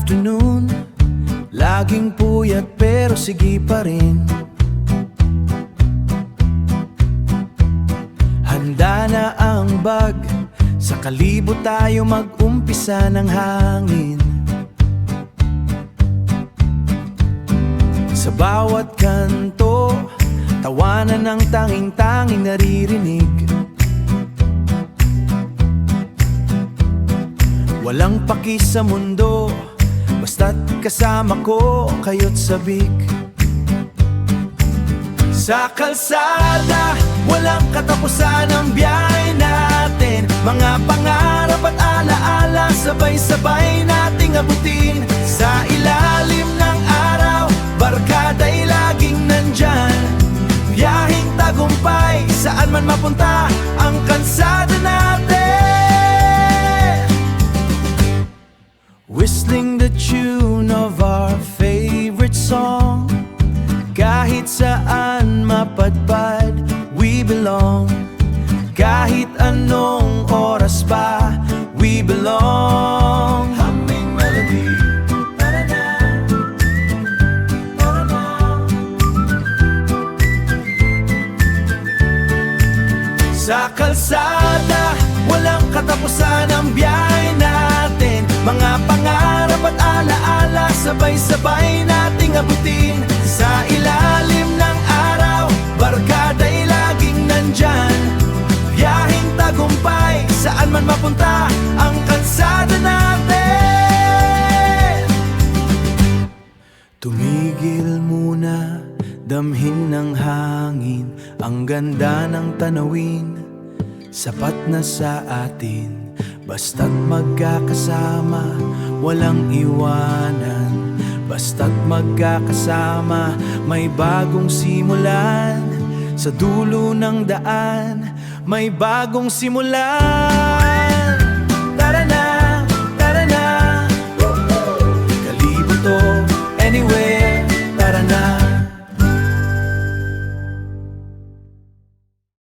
afternoon, laging puyat pero sige pa rin. Handa na ang bag, sa kalibot tayo mag-umpisa ng hangin. Sa bawat kanto, tawanan ng tanging-tanging naririnig. Walang paki sa mundo, basta't kasama ko kayo't sabik. Sa kalsada, walang katapusan ang biyahe natin. Mga pangarap at alaala, sabay-sabay nating abutin. Sa ilalim ng araw, barkada'y laging nandyan. Biyaheng tagumpay, saan man mapunta ang kalsada natin. Whistling the tune of our favorite song, kahit saan mapadpad, we belong. Kahit anong oras pa, we belong. Humming melody, na-na-na, na-na-na. Sa kalsada, walang katapusan ang biyahe natin. Mga pangarap at alaala, sabay-sabay nating abutin. Sa ilalim ng araw, barkada'y laging nandyan. Biyaheng tagumpay, saan man mapunta ang kalsada natin. Tumigil muna, damhin ng hangin, ang ganda ng tanawin, sapat na sa atin. Basta't magkakasama, walang iwanan. Basta't magkakasama, may bagong simulan. Sa dulo ng daan, may bagong simulan.